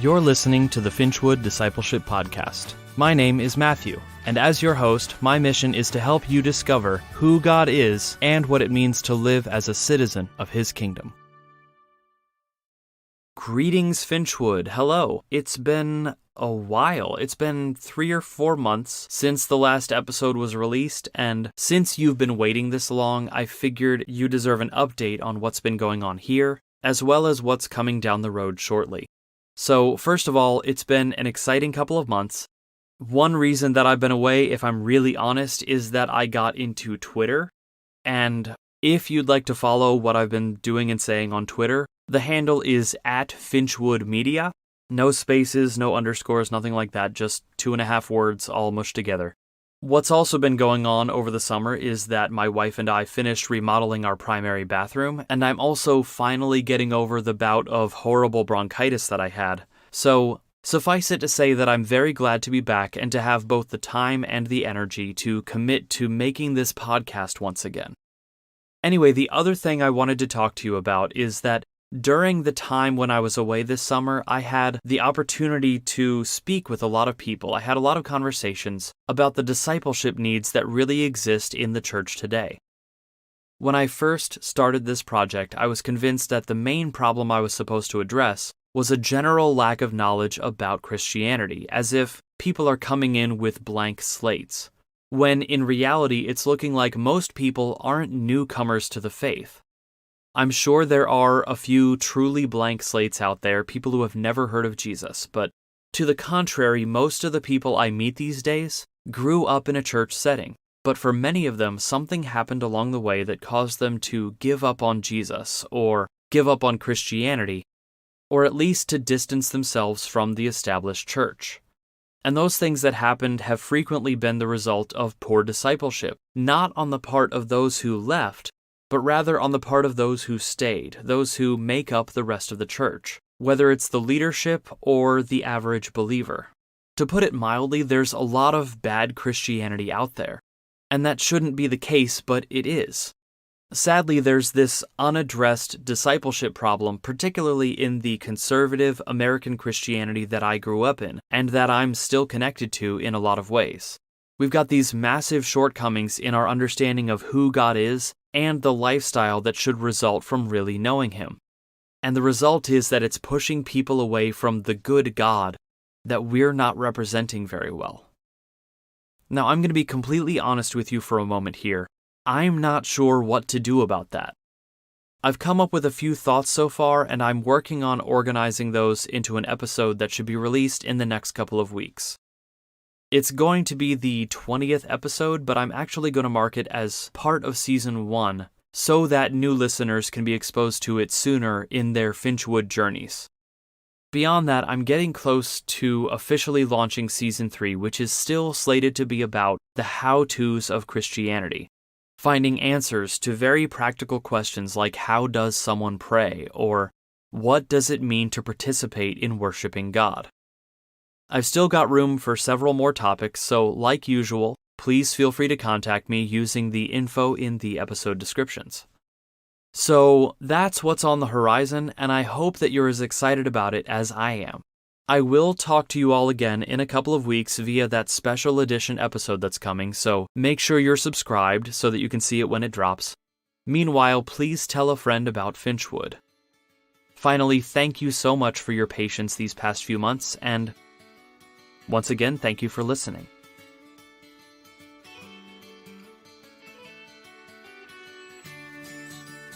You're listening to the Finchwood Discipleship Podcast. My name is Matthew, and as your host, my mission is to help you discover who God is and what it means to live as a citizen of His kingdom. Greetings, Finchwood. Hello. It's been a while. It's been 3 or 4 months since the last episode was released, and since you've been waiting this long, I figured you deserve an update on what's been going on here, as well as what's coming down the road shortly. So, first of all, it's been an exciting couple of months. One reason that I've been away, if I'm really honest, is that I got into Twitter, and if you'd like to follow what I've been doing and saying on Twitter, the handle is @FinchwoodMedia. No spaces, no underscores, nothing like that, just 2.5 words all mushed together. What's also been going on over the summer is that my wife and I finished remodeling our primary bathroom, and I'm also finally getting over the bout of horrible bronchitis that I had. So, suffice it to say that I'm very glad to be back and to have both the time and the energy to commit to making this podcast once again. Anyway, the other thing I wanted to talk to you about is that during the time when I was away this summer, I had the opportunity to speak with a lot of people. I had a lot of conversations about the discipleship needs that really exist in the church today. When I first started this project, I was convinced that the main problem I was supposed to address was a general lack of knowledge about Christianity, as if people are coming in with blank slates, when in reality it's looking like most people aren't newcomers to the faith. I'm sure there are a few truly blank slates out there, people who have never heard of Jesus, but to the contrary, most of the people I meet these days grew up in a church setting, but for many of them, something happened along the way that caused them to give up on Jesus, or give up on Christianity, or at least to distance themselves from the established church. And those things that happened have frequently been the result of poor discipleship, not on the part of those who left, but rather on the part of those who stayed, those who make up the rest of the church, whether it's the leadership or the average believer. To put it mildly, there's a lot of bad Christianity out there, and that shouldn't be the case, but it is. Sadly, there's this unaddressed discipleship problem, particularly in the conservative American Christianity that I grew up in, and that I'm still connected to in a lot of ways. We've got these massive shortcomings in our understanding of who God is and the lifestyle that should result from really knowing Him. And the result is that it's pushing people away from the good God that we're not representing very well. Now, I'm going to be completely honest with you for a moment here. I'm not sure what to do about that. I've come up with a few thoughts so far, and I'm working on organizing those into an episode that should be released in the next couple of weeks. It's going to be the 20th episode, but I'm actually going to mark it as part of Season 1 so that new listeners can be exposed to it sooner in their Finchwood journeys. Beyond that, I'm getting close to officially launching Season 3, which is still slated to be about the how-tos of Christianity, finding answers to very practical questions like how does someone pray, or what does it mean to participate in worshiping God. I've still got room for several more topics, so like usual, please feel free to contact me using the info in the episode descriptions. So that's what's on the horizon, and I hope that you're as excited about it as I am. I will talk to you all again in a couple of weeks via that special edition episode that's coming, so make sure you're subscribed so that you can see it when it drops. Meanwhile, please tell a friend about Finchwood. Finally, thank you so much for your patience these past few months, and once again, thank you for listening.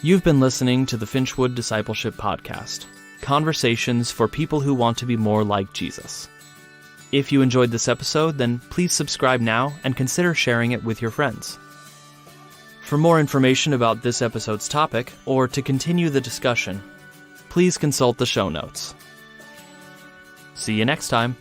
You've been listening to the Finchwood Discipleship Podcast, conversations for people who want to be more like Jesus. If you enjoyed this episode, then please subscribe now and consider sharing it with your friends. For more information about this episode's topic, or to continue the discussion, please consult the show notes. See you next time.